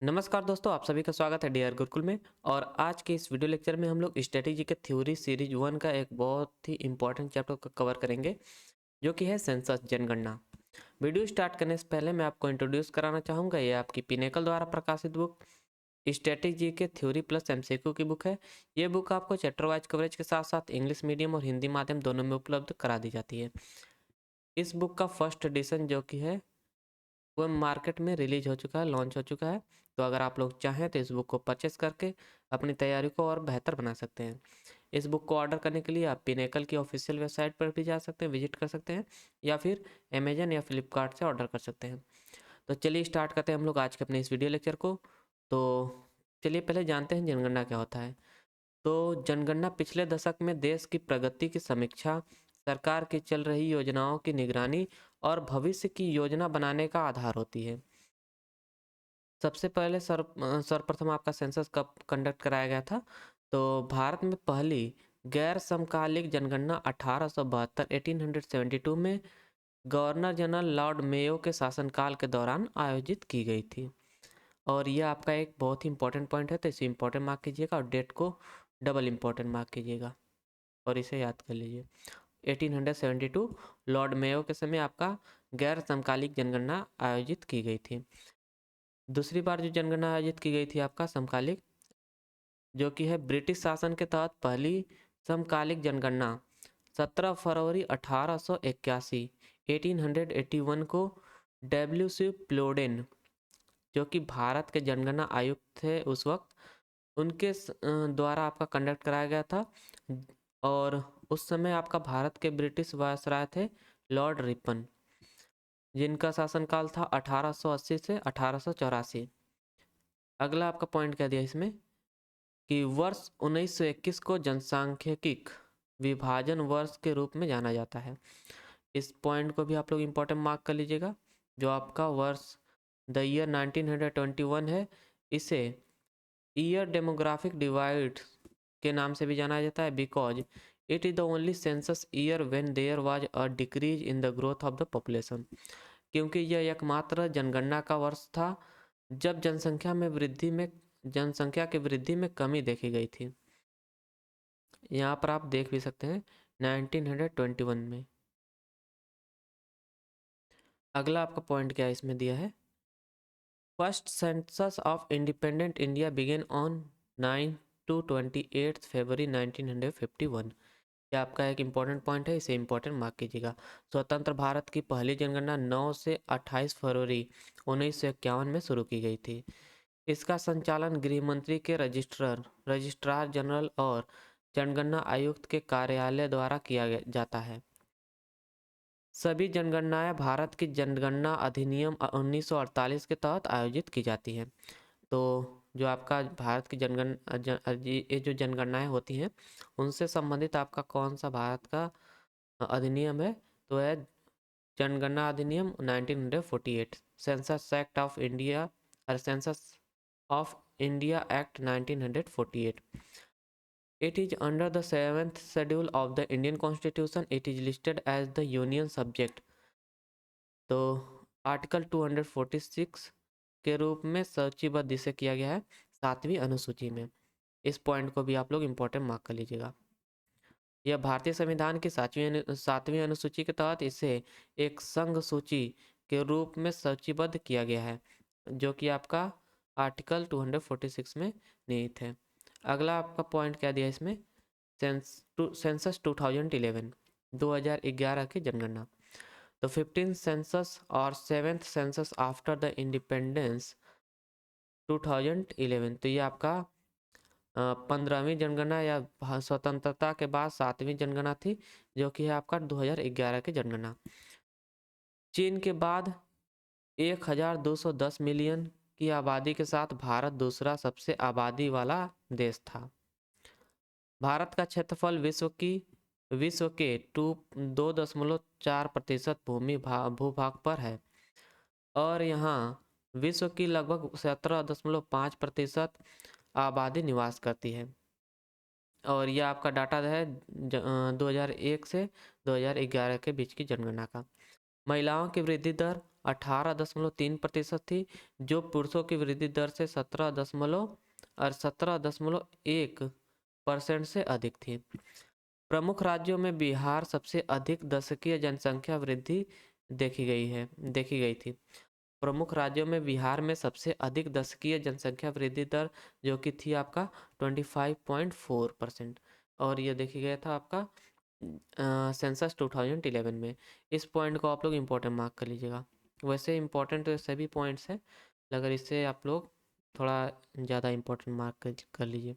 नमस्कार दोस्तों, आप सभी का स्वागत है डीआर गुरुकुल में। और आज के इस वीडियो लेक्चर में हम लोग स्ट्रेटेजी के थ्योरी सीरीज 1 का एक बहुत ही इंपॉर्टेंट चैप्टर को कवर करेंगे, जो कि है सेंसस जनगणना। वीडियो स्टार्ट करने से पहले मैं आपको इंट्रोड्यूस कराना चाहूँगा, ये आपकी पिनेकल द्वारा प्रकाशित बुक स्ट्रेटेजी के थ्योरी प्लस एमसीक्यू की बुक है। ये बुक आपको चैप्टर वाइज कवरेज के साथ साथ इंग्लिश मीडियम और हिंदी माध्यम दोनों में उपलब्ध करा दी जाती है। इस बुक का फर्स्ट एडिशन जो कि है वो मार्केट में रिलीज हो चुका है, लॉन्च हो चुका है। तो अगर आप लोग चाहें तो इस बुक को परचेस करके अपनी तैयारी को और बेहतर बना सकते हैं। इस बुक को ऑर्डर करने के लिए आप पिनेकल की ऑफिशियल वेबसाइट पर भी जा सकते हैं, विजिट कर सकते हैं, या फिर अमेजन या फ्लिपकार्ट से ऑर्डर कर सकते हैं। तो चलिए स्टार्ट करते हैं हम लोग आज के अपने इस वीडियो लेक्चर को। तो चलिए पहले जानते हैं जनगणना क्या होता है। तो जनगणना पिछले दशक में देश की प्रगति की समीक्षा, सरकार की चल रही योजनाओं की निगरानी और भविष्य की योजना बनाने का आधार होती है। सबसे पहले सर्वप्रथम आपका सेंसस कब कंडक्ट कराया गया था? तो भारत में पहली गैर समकालिक जनगणना 1872 1872 में गवर्नर जनरल लॉर्ड मेयो के शासनकाल के दौरान आयोजित की गई थी। और यह आपका एक बहुत ही इंपॉर्टेंट पॉइंट है, तो इसे इंपॉर्टेंट मार्क कीजिएगा और डेट को डबल इंपॉर्टेंट मार्क कीजिएगा और इसे याद कर लीजिए। 1872 लॉर्ड मेयो के समय आपका गैर समकालिक जनगणना आयोजित की गई थी। दूसरी बार जो जनगणना आयोजित की गई थी आपका समकालिक, जो कि है ब्रिटिश शासन के तहत पहली समकालिक जनगणना 17 फरवरी 1881 1881 को डब्ल्यू सी प्लोडेन, जो कि भारत के जनगणना आयुक्त थे उस वक्त, उनके द्वारा आपका कंडक्ट कराया गया था। और उस समय आपका भारत के ब्रिटिश वायसराय थे लॉर्ड रिपन, जिनका शासनकाल था 1880 से 1884। अगला आपका पॉइंट क्या दिया इसमें कि वर्ष 1921 को जनसांख्यिक विभाजन वर्ष के रूप में जाना जाता है। इस पॉइंट को भी आप लोग इम्पोर्टेंट मार्क कर लीजिएगा। जो आपका वर्ष द ईयर 1921 है, इसे ईयर डेमोग्राफिक डिवाइड के नाम से भी जाना जाता है, because it is the only census year when there was a decrease in the growth of the population. क्योंकि यह एकमात्र जनगणना का वर्ष था जब जनसंख्या की वृद्धि में कमी देखी गई थी। यहाँ पर आप देख भी सकते हैं 1921 में। अगला आपका पॉइंट क्या इसमें दिया है, first census of independent India began on 9 to 28 February 1951। यह आपका एक इम्पॉर्टेंट पॉइंट है, इसे इम्पॉर्टेंट मार्क कीजिएगा। स्वतंत्र भारत की पहली जनगणना 9 से 28 फरवरी 1951 में शुरू की गई थी। इसका संचालन गृह मंत्री के रजिस्ट्रार जनरल और जनगणना आयुक्त के कार्यालय द्वारा किया जाता है। सभी जनगणनाएं भारत की जनगणना अधिनियम 1948 के तहत आयोजित की जाती हैं। तो जो आपका भारत की ये जो जनगणनाएं होती हैं, उनसे संबंधित आपका कौन सा भारत का अधिनियम है? तो है जनगणना अधिनियम 1948, सेंसस एक्ट ऑफ इंडिया और census of India act 1948। It is under the 7th schedule of the Indian Constitution. It is listed as the union subject. तो आर्टिकल 246 के रूप में सूचीबद्ध इसे किया गया है 7वीं अनुसूची में। इस पॉइंट को भी आप लोग इम्पोर्टेंट मार्क कर लीजिएगा। यह भारतीय संविधान की 7वीं अनुसूची के तहत इसे एक संघ सूची के रूप में सूचीबद्ध किया गया है, जो कि आपका आर्टिकल 246 में निहित है। अगला आपका पॉइंट क्या दिया इसमें, सेंसस 2011 की जनगणना। तो 15 सेंसस और 7th census after the independence 2011, तो ये आपका 15वीं जनगणना या स्वतंत्रता के बाद 7वीं जनगणना थी, जो कि है आपका 2011 की जनगणना। चीन के बाद 1210 मिलियन की आबादी के साथ भारत दूसरा सबसे आबादी वाला देश था। भारत का क्षेत्रफल विश्व के 2.4% भूभाग पर है, और यहाँ विश्व की लगभग 17.5% आबादी निवास करती है। और यह आपका डाटा है 2001 से 2011 के बीच की जनगणना का। महिलाओं की वृद्धि दर 18.3% थी, जो पुरुषों की वृद्धि दर से 17.1% से अधिक थी। प्रमुख राज्यों में बिहार सबसे अधिक दशकीय जनसंख्या वृद्धि देखी गई थी। प्रमुख राज्यों में बिहार में सबसे अधिक दशकीय जनसंख्या वृद्धि दर जो कि थी आपका 25.4%, और ये देखी गया था आपका सेंसस 2011 में। इस पॉइंट को आप लोग इम्पोर्टेंट मार्क कर लीजिएगा। वैसे इम्पोर्टेंट सभी पॉइंट्स हैं, अगर इससे आप लोग थोड़ा ज़्यादा इम्पोर्टेंट मार्क कर लीजिए।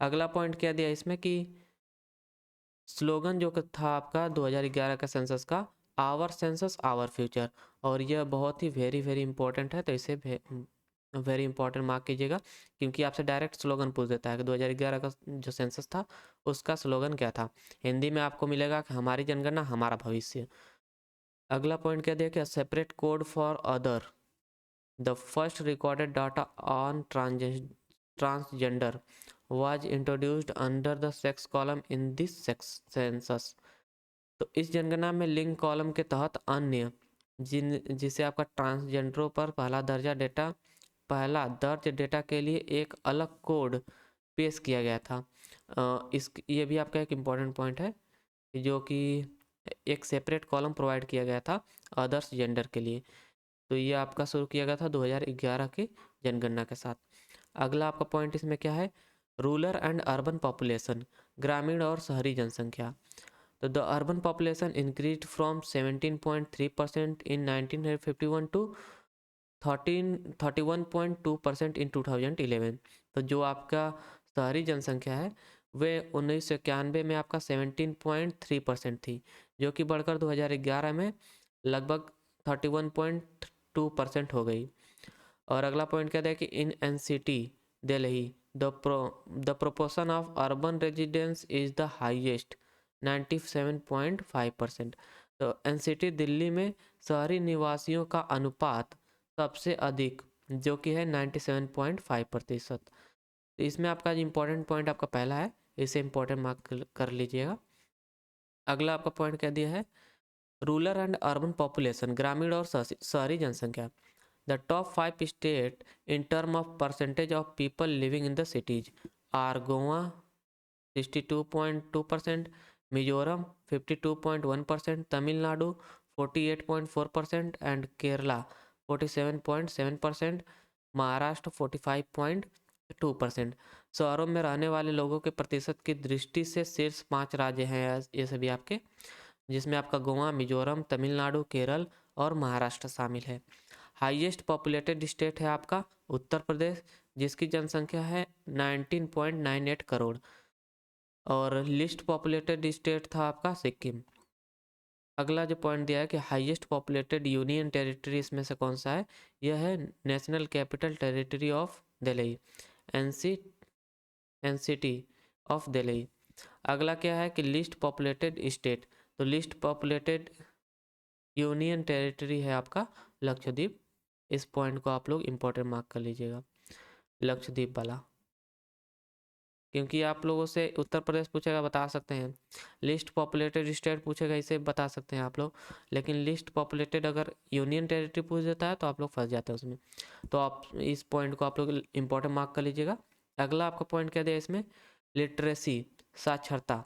अगला पॉइंट क्या दिया इसमें कि स्लोगन जो था आपका 2011 का सेंसस का, आवर सेंसस आवर फ्यूचर, और यह बहुत ही वेरी इंपॉर्टेंट है, तो इसे वेरी इंपॉर्टेंट मार्क कीजिएगा, क्योंकि आपसे डायरेक्ट स्लोगन पूछ देता है कि 2011 का जो सेंसस था उसका स्लोगन क्या था। हिंदी में आपको मिलेगा कि हमारी जनगणना हमारा भविष्य। अगला पॉइंट क्या दिया कि separate code for other, the first recorded data on transgender was introduced under the sex column in this census। तो इस जनगणना में लिंग कॉलम के तहत अन्य जिसे आपका ट्रांसजेंडरों पर पहला दर्ज डेटा के लिए एक अलग कोड पेश किया गया था। ये भी आपका एक इम्पॉर्टेंट पॉइंट है, जो कि एक सेपरेट कॉलम प्रोवाइड किया गया था अदर्स जेंडर के लिए। तो ये आपका शुरू किया गया था 2011 के जनगणना के साथ। अगला आपका पॉइंट इसमें क्या है, रूरल एंड अर्बन पॉपुलेशन, ग्रामीण और शहरी जनसंख्या। तो the urban population increase from 17.3% in 1951 to 31.2% in 2011। तो जो आपका शहरी जनसंख्या है वे 1991 में आपका 17.3% थी, जो कि बढ़कर 2011 में लगभग 31.2% हो गई। और अगला पॉइंट क्या था कि in NCT Delhi the proportion of urban residence is the highest 97.5%। तो एनसीटी दिल्ली में शहरी निवासियों का अनुपात सबसे अधिक, जो कि है 97.5%। तो इसमें आपका इम्पोर्टेंट पॉइंट आपका पहला है, इसे इम्पोर्टेंट मार्क कर लीजिएगा। अगला आपका पॉइंट क्या दिया है, रूरल एंड अर्बन पॉपुलेशन, ग्रामीण और शहरी जनसंख्या। The top 5 states in terms of percentage of people living in the cities are Goa 62.2%, Mizoram 52.1%, Tamil Nadu 48.4% and Kerala 47.7%, Maharashtra 45.2%। शहरों में रहने वाले लोगों के प्रतिशत की दृष्टि से शीर्ष 5 राज्य हैं ये सभी आपके, जिसमें आपका गोवा, मिजोरम, तमिलनाडु, केरल और महाराष्ट्र शामिल है। हाईएस्ट पॉपुलेटेड स्टेट है आपका उत्तर प्रदेश, जिसकी जनसंख्या है 19.98 करोड़, और लिस्ट पॉपुलेटेड स्टेट था आपका सिक्किम। अगला जो पॉइंट दिया है कि हाईएस्ट पॉपुलेटेड यूनियन टेरिटरी इसमें से कौन सा है, यह है national capital territory of Delhi, NCT of Delhi. अगला क्या है कि लिस्ट पॉपुलेटेड स्टेट, तो लिस्ट पॉपुलेटेड यूनियन टेरिटरी है आपका लक्षद्वीप। इस पॉइंट को आप लोग इम्पोर्टेंट मार्क कर लीजिएगा, लक्षद्वीप वाला, क्योंकि आप लोगों से उत्तर प्रदेश पूछेगा बता सकते हैं, लिस्ट पॉपुलेटेड स्टेट पूछेगा इसे बता सकते हैं आप लोग, लेकिन लिस्ट पॉपुलेटेड अगर यूनियन टेरिटरी पूछ देता है तो आप लोग फंस जाते हैं उसमें। तो आप इस पॉइंट को आप लोग इम्पोर्टेंट मार्क कर लीजिएगा। अगला आपका पॉइंट क्या दिया इसमें, लिटरेसी, साक्षरता,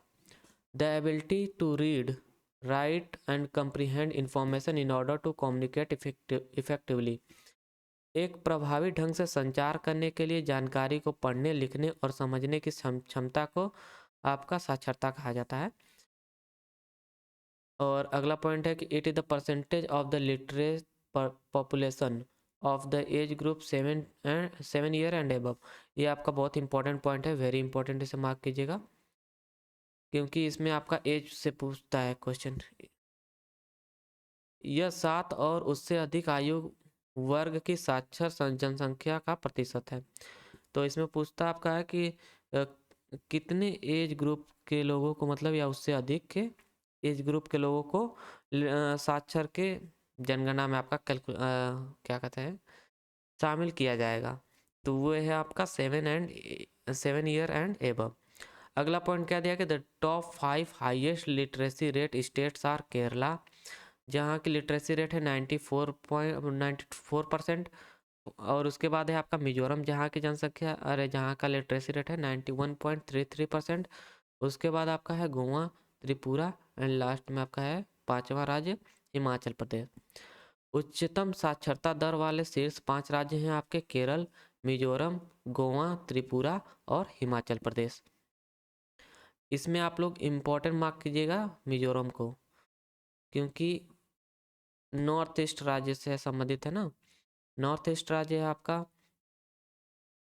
the ability to read, write and comprehend information in order to communicate effectively, एक प्रभावी ढंग से संचार करने के लिए जानकारी को पढ़ने, लिखने और समझने की क्षमता को आपका साक्षरता कहा जाता है। और अगला पॉइंट है कि it is the percentage of the literate population of the age group 7 year and above. ये आपका बहुत इंपॉर्टेंट पॉइंट है, वेरी इंपॉर्टेंट, इसे मार्क कीजिएगा, क्योंकि इसमें आपका एज से पूछता है क्वेश्चन। यह 7 और उससे अधिक आयु वर्ग की साक्षर जनसंख्या का प्रतिशत है। तो इसमें पूछता आपका है कि कितने एज ग्रुप के लोगों को, मतलब या उससे अधिक के एज ग्रुप के लोगों को साक्षर के जनगणना में आपका क्या कहते हैं शामिल किया जाएगा। तो वो है आपका 7 ईयर एंड एबव। अगला पॉइंट क्या दिया कि the top 5 highest literacy rate states are Kerala, जहाँ की लिटरेसी रेट है 94% और उसके बाद है आपका मिजोरम, जहाँ की जनसंख्या जहाँ का लिटरेसी रेट है 91.33%। उसके बाद आपका है गोवा, त्रिपुरा एंड लास्ट में आपका है पांचवा राज्य हिमाचल प्रदेश। उच्चतम साक्षरता दर वाले शीर्ष 5 राज्य हैं आपके केरल, मिजोरम, गोवा, त्रिपुरा और हिमाचल प्रदेश। इसमें आप लोग इम्पोर्टेंट मार्क कीजिएगा मिजोरम को, क्योंकि नॉर्थ ईस्ट राज्य से संबंधित है ना, नॉर्थ ईस्ट राज्य है आपका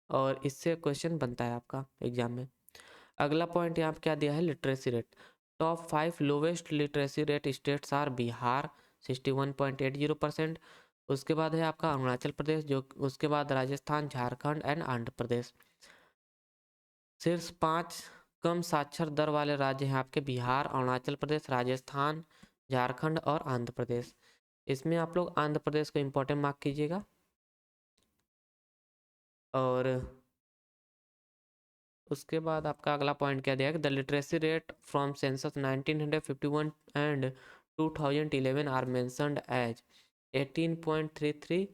और इससे क्वेश्चन बनता है आपका एग्जाम में। अगला पॉइंट यहाँ पे क्या दिया है, literacy rate. Top 5 lowest literacy rate states are Bihar 61.80%। उसके बाद है आपका अरुणाचल प्रदेश, जो उसके बाद राजस्थान, झारखंड एंड आंध्र प्रदेश। शीर्ष 5 कम साक्षर दर वाले राज्य हैं आपके बिहार, अरुणाचल प्रदेश, राजस्थान, झारखंड और आंध्र प्रदेश। इसमें आप लोग आंध्र प्रदेश को इम्पोर्टेंट मार्क कीजिएगा। और उसके बाद आपका अगला पॉइंट क्या दिया है, the literacy rate from census 1951 and 2011 are mentioned as 18.33।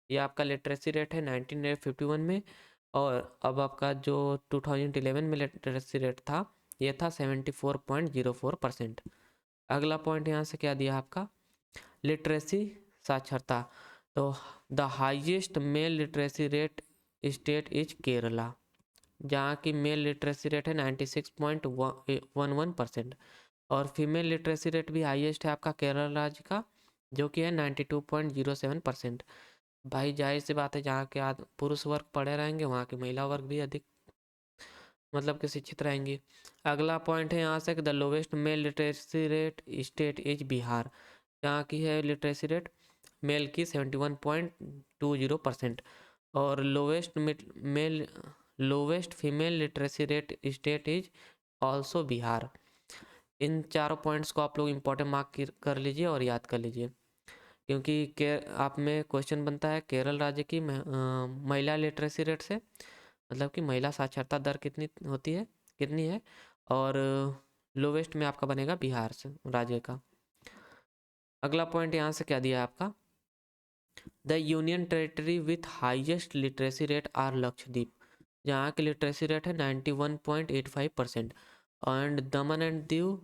ये आपका लिटरेसी रेट है 1951 में, और अब आपका जो 2011 में लिटरेसी रेट था ये था 74.04%। अगला पॉइंट यहाँ से क्या दिया आपका, लिटरेसी साक्षरता। तो the highest mail literacy rate state is Kerala, जहाँ की मेल लिटरेसी रेट है 96.11%। और फीमेल लिटरेसी रेट भी हाईएस्ट है आपका केरल राज्य का, जो कि है 92.07%। भाई जाहिर सी बात है, जहाँ के पुरुष वर्ग पढ़े रहेंगे वहाँ की महिला वर्ग भी अधिक मतलब कि शिक्षित रहेंगी। अगला पॉइंट है यहाँ से, the lowest male literacy rate state is Bihar, जहाँ की है लिटरेसी रेट मेल की 71.20%। और lowest female literacy rate state is also Bihar. इन चारों पॉइंट्स को आप लोग इम्पोर्टेंट मार्क कर लीजिए और याद कर लीजिए, क्योंकि आप में क्वेश्चन बनता है केरल राज्य की महिला लिटरेसी रेट से, मतलब कि महिला साक्षरता दर कितनी होती है, कितनी है। और लोवेस्ट में आपका बनेगा बिहार से राज्य का। अगला पॉइंट यहाँ से क्या दिया है आपका, the union territory with highest literacy rate are Lakshadweep, जहाँ की लिटरेसी रेट है 91.85%। एंड दमन एंड दीव,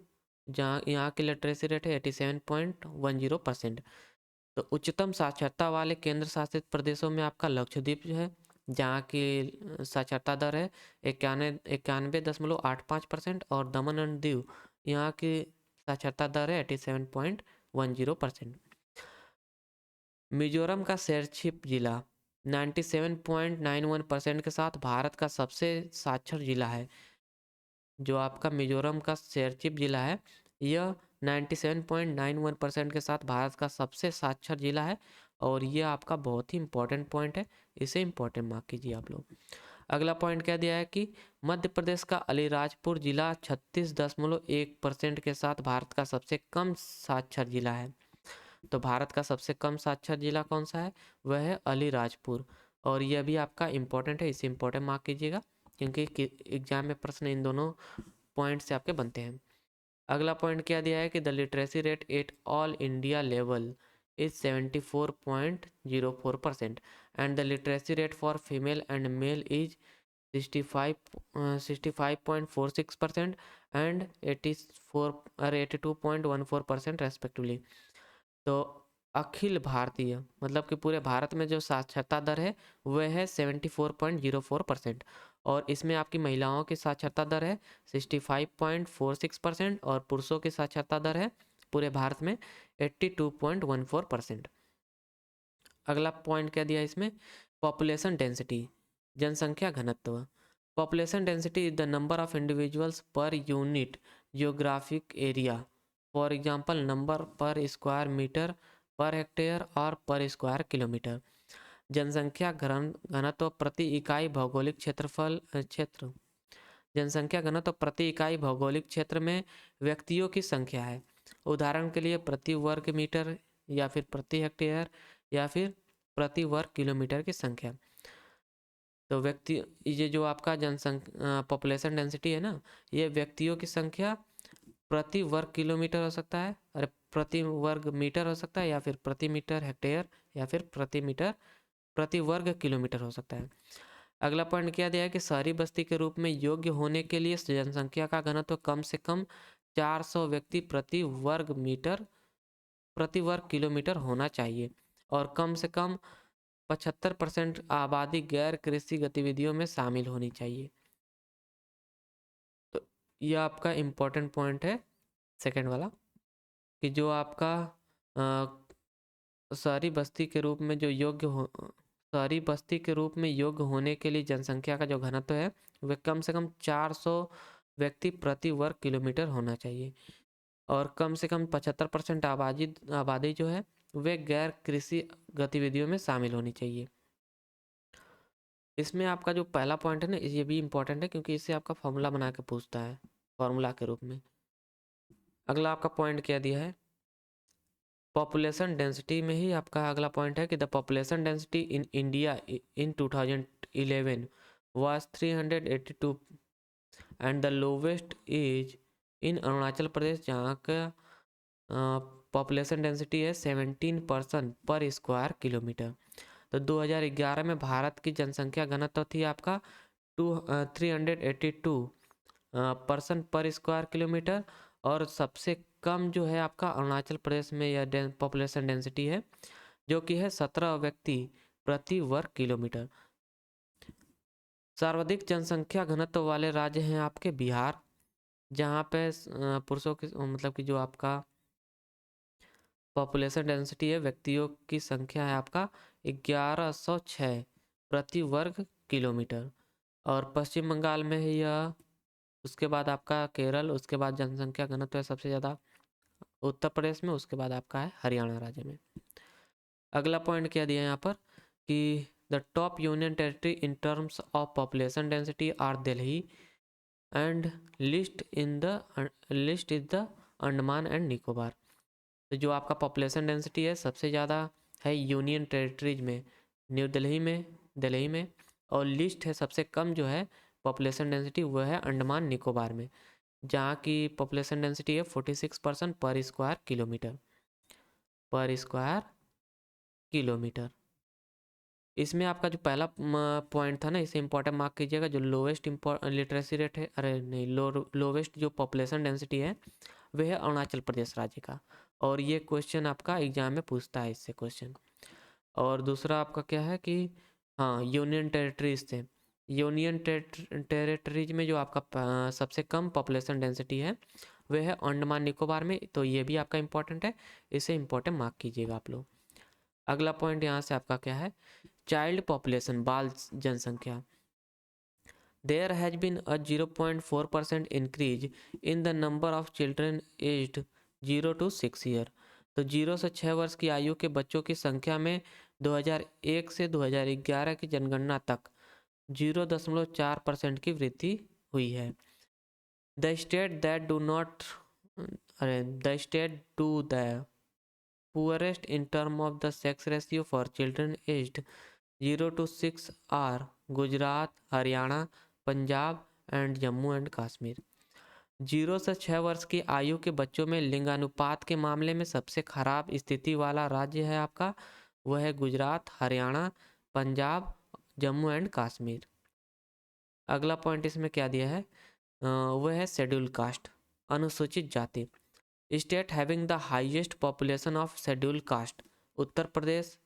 जहाँ यहाँ की लिटरेसी रेट है 87.10%। तो उच्चतम साक्षरता वाले केंद्र शासित प्रदेशों में आपका लक्षद्वीप है, जहाँ की साक्षरता दर है 91.85%। और दमन एंड दीव, यहाँ की साक्षरता दर है 87.10%। मिजोरम का शेरशिप जिला 97.91% के साथ भारत का सबसे साक्षर जिला है। जो आपका मिजोरम का शेरशिप जिला है यह 97.91% के साथ भारत का सबसे साक्षर जिला है, और ये आपका बहुत ही इंपॉर्टेंट पॉइंट है, इसे इंपॉर्टेंट मार्क कीजिए आप लोग। अगला पॉइंट क्या दिया है कि मध्य प्रदेश का अलीराजपुर जिला 36.1% के साथ भारत का सबसे कम साक्षर जिला है। तो भारत का सबसे कम साक्षर जिला कौन सा है, वह है अलीराजपुर। और यह भी आपका इम्पोर्टेंट है, इसे इम्पोर्टेंट मार्क कीजिएगा, क्योंकि एग्जाम में प्रश्न इन दोनों पॉइंट से आपके बनते हैं। अगला पॉइंट क्या दिया है कि the literacy rate at all India level is 74.04% and the literacy rate for female and male is 65.46% and 82.14% respectively. तो अखिल भारतीय मतलब कि पूरे भारत में जो साक्षरता दर है वह है 74.04%। और इसमें आपकी महिलाओं की साक्षरता दर है 65.46% और पुरुषों की साक्षरता दर है पूरे भारत में 82.14%। अगला पॉइंट क्या दिया इसमें, पॉपुलेशन डेंसिटी, जनसंख्या घनत्व। Population density is the number of individuals per unit geographic area, for example number पर स्क्वायर मीटर, पर हेक्टेयर और पर स्क्वायर किलोमीटर। जनसंख्या घनत्व प्रति इकाई भौगोलिक क्षेत्र जनसंख्या घनत्व प्रति इकाई भौगोलिक क्षेत्र में व्यक्तियों की संख्या है। उदाहरण के लिए प्रति वर्ग मीटर या फिर प्रति हेक्टेयर या फिर प्रति वर्ग किलोमीटर की संख्या। तो व्यक्ति, ये जो आपका जनसंख्या पॉपुलेशन डेंसिटी है ना, ये व्यक्तियों की संख्या प्रति वर्ग किलोमीटर हो सकता है, अरे प्रति वर्ग मीटर हो सकता है, या फिर प्रति मीटर हेक्टेयर, या फिर प्रति मीटर प्रति वर्ग किलोमीटर हो सकता है। अगला पॉइंट क्या दिया है कि शहरी बस्ती के रूप में योग्य होने के लिए जनसंख्या का घनत्व कम से कम 400 व्यक्ति प्रति वर्ग मीटर प्रति वर्ग किलोमीटर होना चाहिए, और कम से कम 75% आबादी गैर कृषि गतिविधियों में शामिल होनी चाहिए। तो यह आपका इम्पोर्टेंट पॉइंट है सेकंड वाला, कि जो आपका शहरी बस्ती के रूप में जो शहरी बस्ती के रूप में योग्य होने के लिए जनसंख्या का जो घनत्व है वह कम से कम 400 व्यक्ति प्रति वर्ग किलोमीटर होना चाहिए, और कम से कम 75% आबादी जो है वे गैर कृषि गतिविधियों में शामिल होनी चाहिए। इसमें आपका जो पहला पॉइंट है ना, ये भी इम्पोर्टेंट है क्योंकि इससे आपका फॉर्मूला बना के पूछता है फॉर्मूला के रूप में। अगला आपका पॉइंट क्या दिया है, पॉपुलेशन डेंसिटी में ही आपका अगला पॉइंट है कि the population density in India in 2011 was 382 and the lowest is in Arunachal Pradesh, जहाँ का पॉपुलेशन डेंसिटी है 17% पर स्क्वायर किलोमीटर। तो 2011 में भारत की जनसंख्या घनत्व थी आपका 382 पर्सन पर स्क्वायर किलोमीटर, और सबसे कम जो है आपका अरुणाचल प्रदेश में यह पॉपुलेशन डेंसिटी है जो कि है 17 व्यक्ति प्रति वर्ग किलोमीटर। सर्वाधिक जनसंख्या घनत्व वाले राज्य हैं आपके बिहार, जहाँ पे पुरुषों की मतलब कि जो आपका पॉपुलेशन डेंसिटी है व्यक्तियों की संख्या है आपका 1106 प्रति वर्ग किलोमीटर, और पश्चिम बंगाल में है यह, उसके बाद आपका केरल, उसके बाद जनसंख्या घनत्व है सबसे ज़्यादा उत्तर प्रदेश में, उसके बाद आपका है हरियाणा राज्य में। अगला पॉइंट क्या दिया है यहाँ पर कि the top union territory in terms of population density are Delhi and least is the Andaman and Nicobar. तो जो आपका पॉपुलेशन डेंसिटी है सबसे ज़्यादा है यूनियन टेरिटरीज में न्यू दिल्ली में, और लिस्ट है सबसे कम जो है पॉपुलेशन डेंसिटी वह है अंडमान निकोबार में, जहाँ की पॉपुलेशन डेंसिटी है 46% पर स्क्वायर किलोमीटर। इसमें आपका जो पहला पॉइंट था ना, इसे इंपॉर्टेंट मार्क कीजिएगा, जो लोवेस्ट लिटरेसी रेट है, अरे नहीं, लोवेस्ट जो पॉपुलेशन डेंसिटी है वह है अरुणाचल प्रदेश राज्य का, और ये क्वेश्चन आपका एग्जाम में पूछता है इससे क्वेश्चन। और दूसरा आपका क्या है कि हाँ, यूनियन टेरिटरीज से, यूनियन टेरिटरीज में जो आपका सबसे कम पॉपुलेशन डेंसिटी है वह है अंडमान निकोबार में, तो ये भी आपका इंपॉर्टेंट है, इसे इंपॉर्टेंट मार्क कीजिएगा आप लोग। अगला पॉइंट यहाँ से आपका क्या है, चाइल्ड पॉपुलेशन बाल जनसंख्या। There has been a 0.4% increase in the number of children aged 0 to 6 year। तो 0 से 6 वर्ष की आयु के बच्चों की संख्या में 2001 से 2011 की जनगणना तक 0.4% की वृद्धि हुई है। The state that do not the state do the poorest in term of the sex ratio for children aged 0 to 6 are Gujarat, Haryana, Punjab and Jammu and Kashmir. 0 से 6 वर्ष की आयु के बच्चों में लिंगानुपात के मामले में सबसे खराब स्थिति वाला राज्य है आपका वह है गुजरात, हरियाणा, पंजाब, जम्मू एंड कश्मीर। अगला पॉइंट इसमें क्या दिया है, वह है शेड्यूल कास्ट, अनुसूचित जाति। State having the highest population of schedule caste, Uttar Pradesh,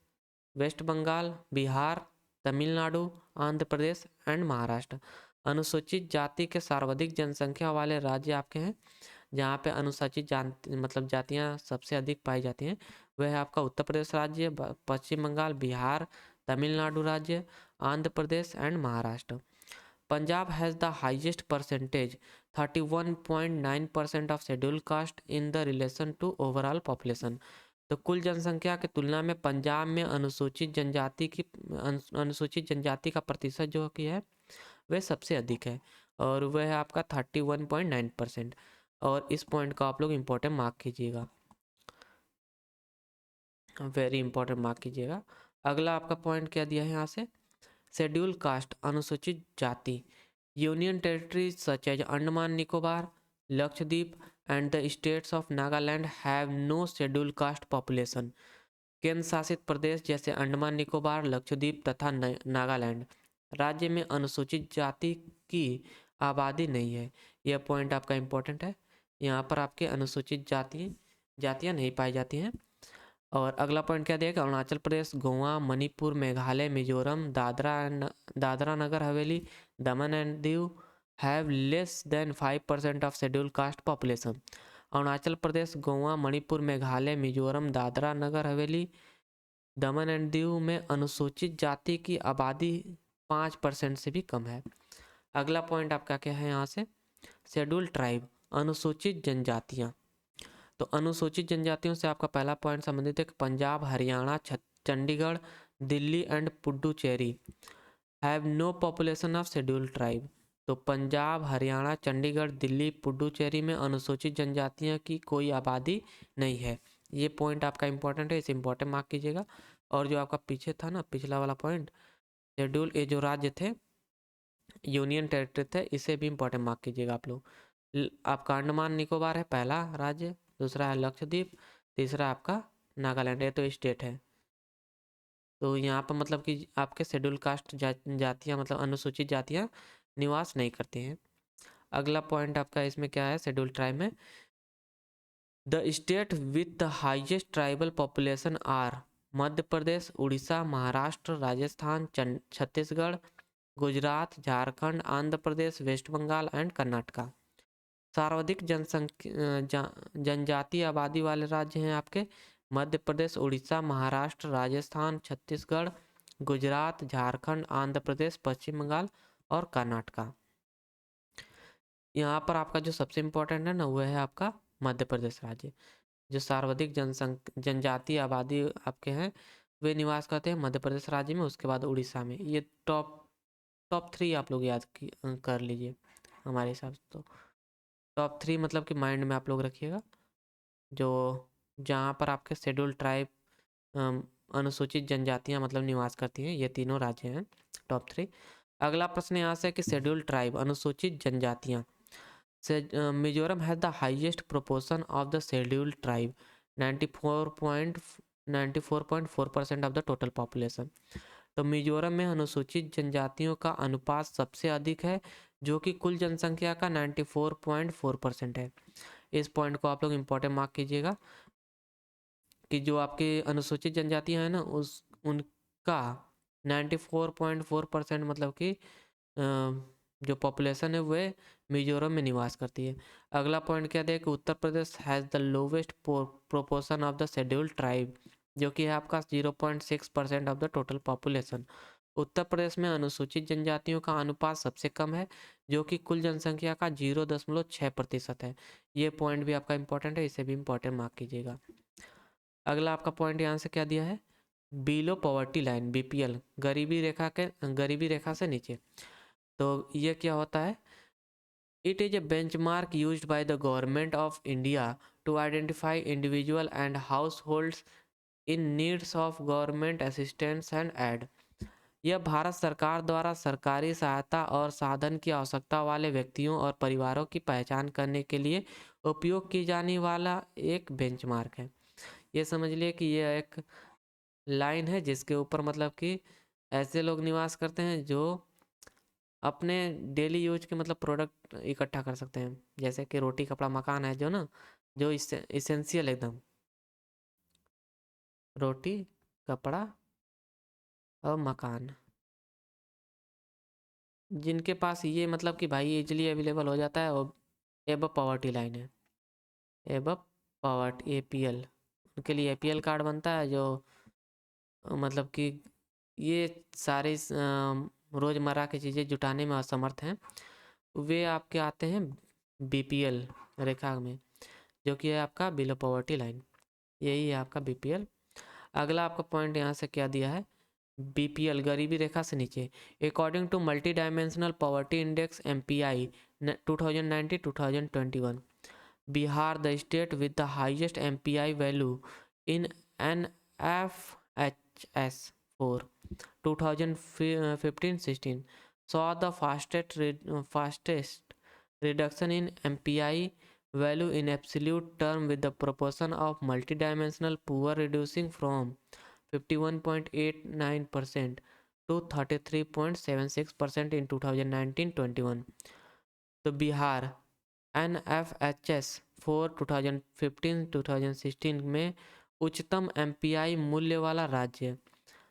West Bengal, Bihar, Tamil Nadu, Andhra Pradesh and Maharashtra. अनुसूचित जाति के सर्वाधिक जनसंख्या वाले राज्य आपके हैं, जहाँ पे अनुसूचित मतलब जातियाँ सबसे अधिक पाई जाती हैं, वह है आपका उत्तर प्रदेश राज्य, पश्चिम बंगाल, बिहार, तमिलनाडु राज्य, Andhra Pradesh and Maharashtra. Punjab has the highest percentage 31.9% of schedule caste in the relation to overall population. तो कुल जनसंख्या की तुलना में पंजाब में अनुसूचित जनजाति का प्रतिशत जो कि है वह सबसे अधिक है, और वह है आपका 31.9%, और इस पॉइंट का आप लोग इम्पोर्टेंट मार्क कीजिएगा, वेरी इंपॉर्टेंट मार्क कीजिएगा। अगला आपका पॉइंट क्या दिया है यहाँ से, शेड्यूल कास्ट अनुसूचित जाति union territories such as Andaman Nicobar, Lakshadweep, and the states of Nagaland have no schedule caste population. केंद्र शासित प्रदेश जैसे अंडमान निकोबार, लक्षद्वीप तथा नागालैंड राज्य में अनुसूचित जाति की आबादी नहीं है। यह पॉइंट आपका इम्पोर्टेंट है। यहाँ पर आपके अनुसूचित जातियाँ नहीं पाई जाती हैं। और अगला पॉइंट क्या दिया कि Arunachal Pradesh, Goa, Manipur, Meghalaya, Mizoram, Dadra Nagar Haveli, Daman and Diu have less than 5% of schedule caste population. Arunachal Pradesh, Goa, Manipur, Meghalaya, Mizoram, Dadra Nagar Haveli, Daman and Diu में अनुसूचित जाति की आबादी 5% से भी कम है। अगला पॉइंट आपका क्या है यहाँ से, शेड्यूल ट्राइब, अनुसूचित जनजातियाँ। तो अनुसूचित जनजातियों से आपका पहला पॉइंट संबंधित है कि Punjab, Haryana, Chandigarh, Delhi and Puducherry have no population of schedule tribe. तो पंजाब, हरियाणा, चंडीगढ़, दिल्ली, पुडुचेरी में अनुसूचित जनजातियों की कोई आबादी नहीं है। ये पॉइंट आपका इंपॉर्टेंट है, इसे इंपॉर्टेंट मार्क कीजिएगा। और जो आपका पीछे था ना, पिछला वाला पॉइंट, शेड्यूल ये जो राज्य थे, यूनियन टेरिटरी थे, इसे भी इंपॉर्टेंट मार्क कीजिएगा आप लोग। आपका अंडमान निकोबार है पहला राज्य, दूसरा है लक्षद्वीप, तीसरा आपका नागालैंड, ये तो स्टेट है। तो यहाँ पर मतलब कि आपके शेड्यूल कास्ट जातियाँ मतलब अनुसूचित जातियाँ निवास नहीं करती हैं। अगला पॉइंट आपका इसमें क्या है, शेड्यूल ट्राइब में, the state with the highest tribal population are Madhya Pradesh, Orissa, Maharashtra, Rajasthan, Chhattisgarh, Gujarat, Jharkhand, Andhra Pradesh, West Bengal and Karnataka. सर्वाधिक जनजातीय आबादी वाले राज्य हैं आपके मध्य प्रदेश, उड़ीसा, महाराष्ट्र, राजस्थान, छत्तीसगढ़, गुजरात, झारखंड, आंध्र प्रदेश, पश्चिम बंगाल और कर्नाटका। यहाँ पर आपका जो सबसे इम्पोर्टेंट है ना, वो है आपका मध्य प्रदेश राज्य। जो सर्वाधिक जनजातीय आबादी आपके हैं वे निवास करते हैं मध्य प्रदेश राज्य में, उसके बाद उड़ीसा में। ये टॉप 3 आप लोग याद कर लीजिए हमारे हिसाब से। तो टॉप 3 मतलब कि माइंड में आप लोग रखिएगा, जो जहाँ पर आपके शेड्यूल ट्राइब अनुसूचित जनजातियाँ मतलब निवास करती हैं, ये तीनों राज्य हैं टॉप 3। अगला प्रश्न यहाँ से कि शेड्यूल ट्राइब अनुसूचित जनजातियाँ से Mizoram has the highest proportion of the schedule tribe 94.4% of the total population. तो मिजोरम में अनुसूचित जनजातियों का अनुपात सबसे अधिक है, जो कि कुल जनसंख्या का 94.4% है। इस पॉइंट को आप लोग इम्पोर्टेंट मार्क कीजिएगा कि जो आपके अनुसूचित जनजातियां हैं ना, उनका 94.4% मतलब कि जो पॉपुलेशन है वह मिजोरम में निवास करती है। अगला पॉइंट क्या है कि Uttar Pradesh has the lowest proportion of the schedule tribe, जो कि है आपका 0.6% of the total population. Uttar Pradesh में अनुसूचित जनजातियों का अनुपात सबसे कम है, जो कि कुल जनसंख्या का 0.6% है। ये पॉइंट भी आपका इंपॉर्टेंट है, इसे भी इंपॉर्टेंट मार्क कीजिएगा। अगला आपका पॉइंट यहाँ से क्या दिया है, बिलो पॉवर्टी लाइन बीपीएल, गरीबी रेखा से नीचे। तो ये क्या होता है, it is a benchmark used by the government of India to identify individual and households in needs of government assistance and aid. यह भारत सरकार द्वारा सरकारी सहायता और साधन की आवश्यकता वाले व्यक्तियों और परिवारों की पहचान करने के लिए उपयोग की जाने वाला एक बेंचमार्क है। ये समझ लिए कि ये एक लाइन है जिसके ऊपर मतलब कि ऐसे लोग निवास करते हैं जो अपने डेली यूज के मतलब प्रोडक्ट इकट्ठा कर सकते हैं, जैसे कि रोटी कपड़ा मकान है जो ना, जो इसेंशियल एकदम रोटी कपड़ा और मकान, जिनके पास ये मतलब कि भाई इजली अवेलेबल हो जाता है और एबव पॉवर्टी लाइन है, एबव पॉवर्टी एपीएल, उनके लिए एपीएल कार्ड बनता है, जो मतलब कि ये सारे रोज़मर्रा की चीज़ें जुटाने में असमर्थ हैं, वे आपके आते हैं बीपीएल रेखा में, जो कि है आपका बिलो पॉवर्टी लाइन। यही है आपका बीपीएल। अगला आपका पॉइंट यहाँ से क्या दिया है, बीपीएल गरीबी रेखा से नीचे। According to multidimensional poverty index MPI 2019-2021, Bihar the state with the highest MPI value in NFHS for 2015-16 saw the fastest reduction in MPI value in absolute term with the proportion of multidimensional poor reducing from 51.89% to 33.76% in 2019-21. तो Bihar NFHS for 2015-2016 में उच्चतम MPI मूल्य वाला राज्य।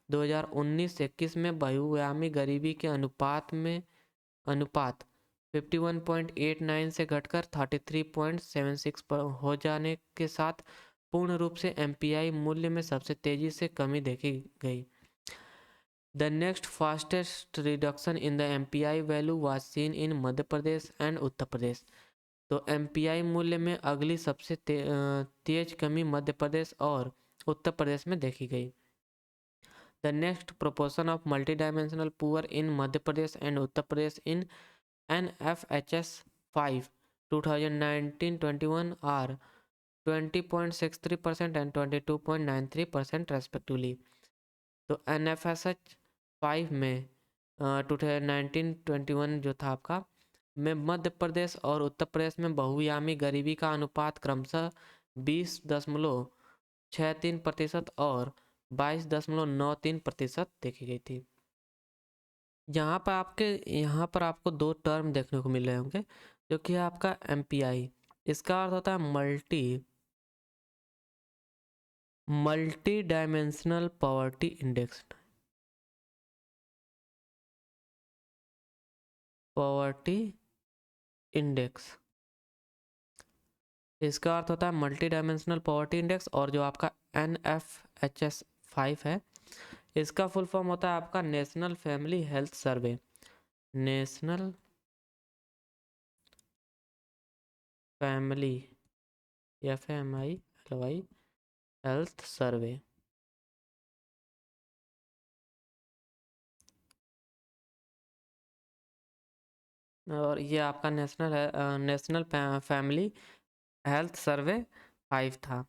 2019-21 में बहुआयामी गरीबी के अनुपात 51.89 से घटकर 33.76 पर हो जाने के साथ पूर्ण रूप से MPI मूल्य में सबसे तेजी से कमी देखी गई। The next fastest reduction in the MPI value was seen in Madhya Pradesh and Uttar Pradesh. तो MPI मूल्य में अगली सबसे तेज कमी मध्य प्रदेश और उत्तर प्रदेश में देखी गई। The next proportion of multidimensional poor in Madhya Pradesh and Uttar Pradesh in NFHS 5 2019-21 are 20.63% and 22.93% respectively। तो NFHS 5 में 2019-21 जो था आपका में मध्य प्रदेश और उत्तर प्रदेश में बहुआयामी गरीबी का अनुपात क्रमशः 20.63% और 22.93% देखी गई थी। यहाँ पर आपको दो टर्म देखने को मिल रहे होंगे, जो कि है आपका MPI। इसका अर्थ होता है मल्टी डायमेंशनल पॉवर्टी इंडेक्स। इसका अर्थ होता है मल्टी डायमेंशनल पॉवर्टी इंडेक्स। और जो आपका NFHS 5 है, इसका फुल फॉर्म होता है आपका national family health survey. National family FMILY health survey. और ये आपका नेशनल फैमिली हेल्थ सर्वे 5 था,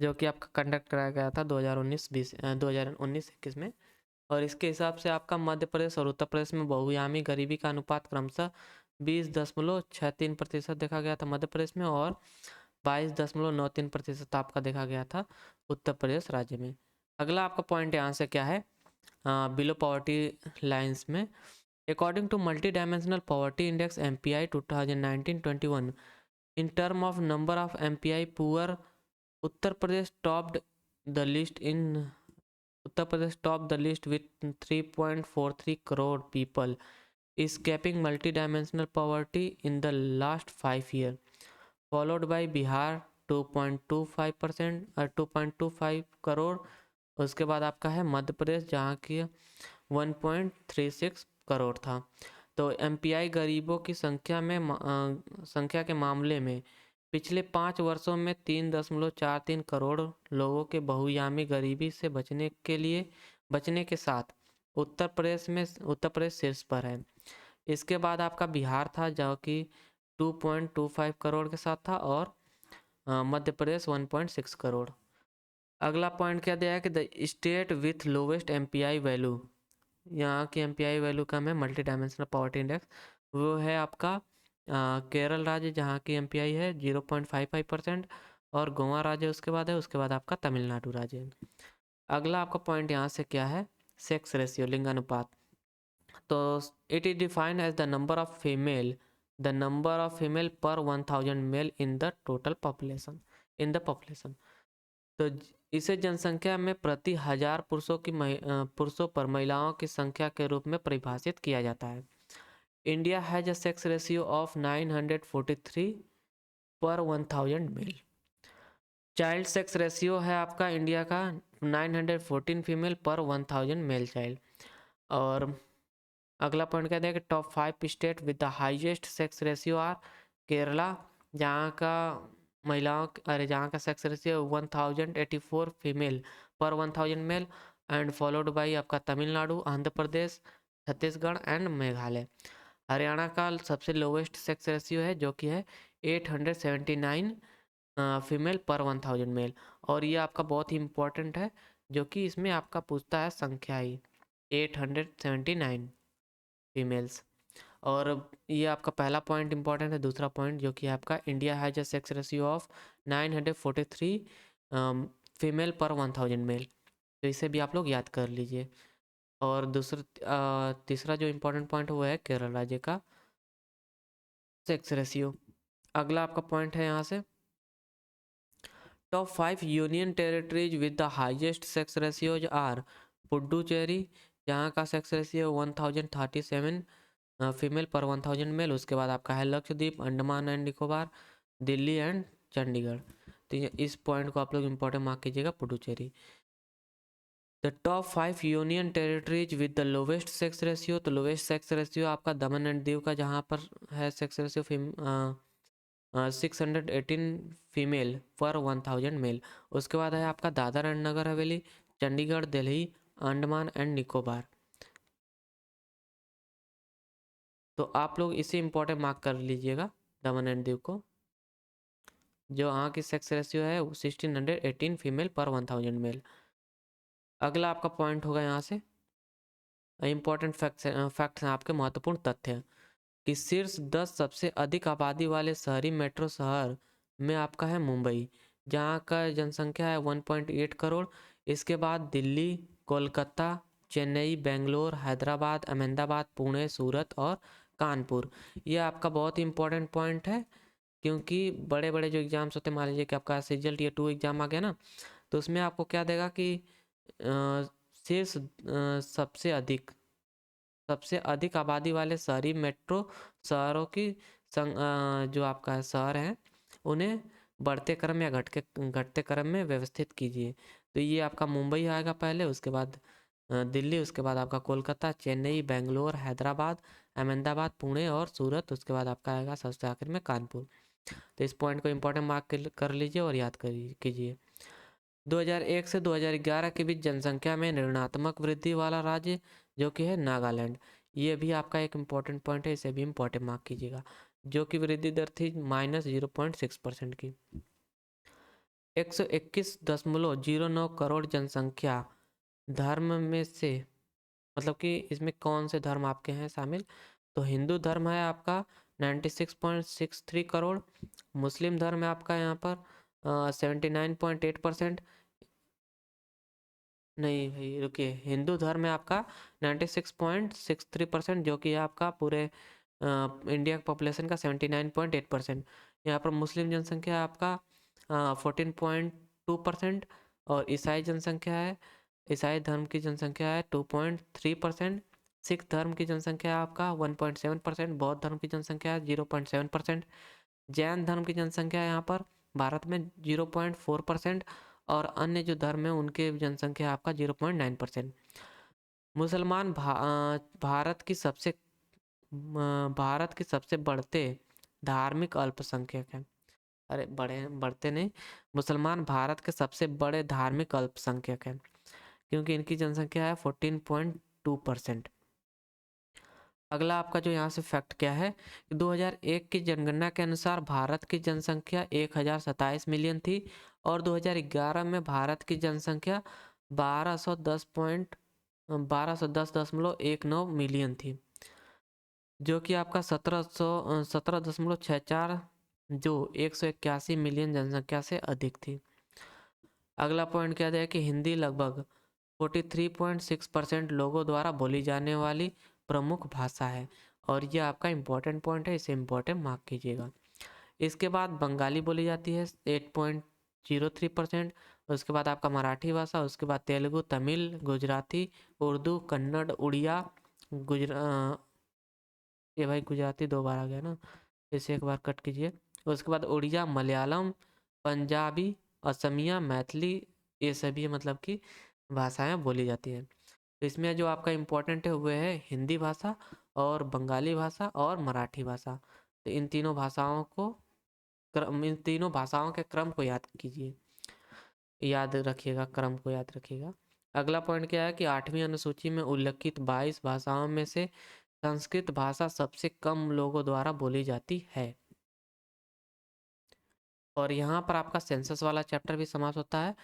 जो कि आपका कंडक्ट कराया गया था 2019-21 में। और इसके हिसाब से आपका मध्य प्रदेश और उत्तर प्रदेश में बहुआयामी गरीबी का अनुपात क्रमशः 20.63% देखा गया था मध्य प्रदेश में और 22.93% आपका देखा गया था उत्तर प्रदेश राज्य में। अगला आपका पॉइंट यहाँ से क्या है, बिलो पॉवर्टी लाइंस में according to multidimensional poverty index MPI 2019-21 in term of number of MPI poor Uttar Pradesh topped the list with 3.43 crore people escaping multidimensional poverty in the last 5 years, followed by Bihar 2.25% 2.25 crore. उसके बाद आपका है मध्य प्रदेश, जहाँ की 1.36 करोड़ था। तो MPI गरीबों की संख्या के मामले में पिछले 5 वर्षों में 3.43 करोड़ लोगों के बहुआयामी गरीबी से बचने के साथ उत्तर प्रदेश शीर्ष पर है। इसके बाद आपका बिहार था, जो कि 2.25 करोड़ के साथ था, और मध्य प्रदेश 1.6 करोड़। अगला पॉइंट क्या दिया है कि the state with lowest MPI value, यहाँ की MPI वैल्यू कम है मल्टी डायमेंशनल पॉवर्टी इंडेक्स, वो है आपका केरल राज्य, जहाँ की MPI है 0.55%, और गोवा राज्य उसके बाद आपका तमिलनाडु राज्य। अगला आपका पॉइंट यहाँ से क्या है, सेक्स रेशियो, लिंगानुपात। तो it is defined as the number of female per 1000 mail in the population. तो इसे जनसंख्या में प्रति 1000 पुरुषों पर महिलाओं की संख्या के रूप में परिभाषित किया जाता है। India has a sex ratio of 943 पर 1000 मेल। चाइल्ड सेक्स रेशियो है आपका इंडिया का 914 फीमेल पर 1000 मेल चाइल्ड। और अगला पॉइंट कहते हैं कि top 5 state with the highest sex ratio are Kerala, जहाँ का sex ratio 1084 female per 1000 mail, and followed by आपका तमिलनाडु, आंध्र प्रदेश, छत्तीसगढ़ एंड मेघालय। हरियाणा का सबसे लोवेस्ट सेक्स रेशियो है, जो कि है 879 फीमेल पर 1000 मेल। और ये आपका बहुत ही इम्पोर्टेंट है, जो कि इसमें आपका पूछता है संख्या ही 879 फीमेल्स। और ये आपका पहला पॉइंट इंपॉर्टेंट है। दूसरा पॉइंट जो कि आपका India has a sex ratio of 943 female per 1000 mail, तो इसे भी आप लोग याद कर लीजिए। और तीसरा जो इम्पोर्टेंट पॉइंट वो है केरल राज्य का सेक्स रेशियो। अगला आपका पॉइंट है यहाँ से top 5 union territories with the highest sex ratios are Puducherry, जहाँ का sex ratio 1037 female per 1000 mail. उसके बाद आपका है लक्षद्वीप, अंडमान एंड निकोबार, दिल्ली एंड चंडीगढ़। तो इस पॉइंट को आप लोग इंपॉर्टेंट मार्क कीजिएगा, Puducherry. The top 5 union territories with the lowest sex ratio, तो लोवेस्ट सेक्स रेशियो आपका दमन एंड दीव का, जहाँ पर है sex ratio 618 female per 1000 mail. उसके बाद है आपका दादर एंड नगर हवेली, चंडीगढ़, दिल्ली, अंडमान एंड निकोबार। तो आप लोग इसे इंपॉर्टेंट मार्क कर लीजिएगा, दमन एंड दीव को, जो यहाँ की सेक्स रेशियो है 1618 फीमेल पर 1000 मेल। अगला आपका पॉइंट होगा यहाँ से इंपॉर्टेंट फैक्ट्स हैं आपके, महत्वपूर्ण तथ्य कि शीर्ष 10 सबसे अधिक आबादी वाले शहरी मेट्रो शहर में आपका है मुंबई, जहाँ का जनसंख्या है 1.8 करोड़। इसके बाद दिल्ली, कोलकाता, चेन्नई, बेंगलोर, हैदराबाद, अहमदाबाद, पुणे, सूरत और कानपुर। ये आपका बहुत ही इंपॉर्टेंट पॉइंट है, क्योंकि बड़े बड़े जो एग्जाम्स होते हैं, मान लीजिए कि आपका सीजीएल टीयर 2 एग्जाम आ गया ना, तो उसमें आपको क्या देगा कि शीर्ष सबसे अधिक आबादी वाले शहरी मेट्रो शहरों की जो आपका शहर है उन्हें बढ़ते क्रम या घटते क्रम में व्यवस्थित कीजिए। तो ये आपका मुंबई आएगा पहले, उसके बाद दिल्ली, उसके बाद आपका कोलकाता, चेन्नई, बेंगलोर, हैदराबाद, अहमदाबाद, पुणे और सूरत, उसके बाद आपका आएगा सबसे आखिर में कानपुर। तो इस पॉइंट को इंपॉर्टेंट मार्क कर लीजिए और याद कीजिए। 2001 से 2011 के बीच जनसंख्या में ऋणात्मक वृद्धि वाला राज्य जो कि है नागालैंड। ये भी आपका एक इम्पॉर्टेंट पॉइंट है, इसे भी इम्पॉर्टेंट मार्क कीजिएगा, जो कि वृद्धि दर थी -0.6% की। 121.09 करोड़ जनसंख्या धर्म में से, मतलब कि इसमें कौन से धर्म आपके हैं शामिल, तो हिंदू धर्म है आपका 96.63 करोड़, मुस्लिम धर्म है आपका यहाँ पर 79.8%, नहीं भाई रुकिए, हिंदू धर्म है आपका 96.63%, जो कि है आपका पूरे इंडिया की पॉपुलेशन का 79.8%। यहाँ पर मुस्लिम जनसंख्या है आपका 14.2%, और ईसाई जनसंख्या है, ईसाई धर्म की जनसंख्या है 2.3%, सिख धर्म की जनसंख्या है आपका 1.7%, बौद्ध धर्म की जनसंख्या है 0.7%, जैन धर्म की जनसंख्या है यहाँ पर भारत में 0.4%, और अन्य जो धर्म है उनके जनसंख्या आपका 0.9%। मुसलमान भारत की सबसे बढ़ते धार्मिक अल्पसंख्यक हैं। अरे बढ़ते नहीं, मुसलमान भारत के सबसे बड़े धार्मिक अल्पसंख्यक हैं, क्योंकि इनकी जनसंख्या है 14.2%। अगला आपका जो यहाँ से फैक्ट क्या है कि 2001 की जनगणना के अनुसार भारत की जनसंख्या 1027 मिलियन थी, और 2011 में भारत की जनसंख्या 1210.19 मिलियन थी, जो कि आपका 17.64 जो 181 मिलियन जनसंख्या से अधिक थी। अगला पॉइंट क्या है कि हिंदी लगभग 43.6% लोगों द्वारा बोली जाने वाली प्रमुख भाषा है, और ये आपका इम्पोर्टेंट पॉइंट है, इसे इम्पोर्टेंट मार्क कीजिएगा। इसके बाद बंगाली बोली जाती है 8.03%, उसके बाद आपका मराठी भाषा, उसके बाद तेलुगु, तमिल, गुजराती, उर्दू, कन्नड़, उड़िया, ये भाई गुजराती 2 बार आ गया ना, इसे एक बार कट कीजिए। उसके बाद उड़िया, मलयालम, पंजाबी, असमिया, मैथिली, ये सभी मतलब कि भाषाएं बोली जाती हैं। तो इसमें जो आपका इम्पोर्टेंट है वह है हिंदी भाषा और बंगाली भाषा और मराठी भाषा। तो इन तीनों भाषाओं के क्रम को याद कीजिए, याद रखिएगा, क्रम को याद रखिएगा। अगला पॉइंट क्या है कि 8वीं अनुसूची में उल्लिखित 22 भाषाओं में से संस्कृत भाषा सबसे कम लोगों द्वारा बोली जाती है। और यहाँ पर आपका सेंसस वाला चैप्टर भी समाप्त होता है,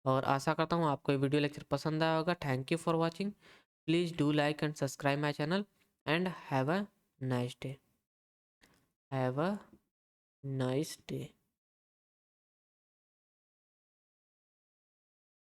और आशा करता हूँ आपको ये वीडियो लेक्चर पसंद आया होगा। Thank you for watching, please do like and subscribe my channel and have a nice day. Have a nice day.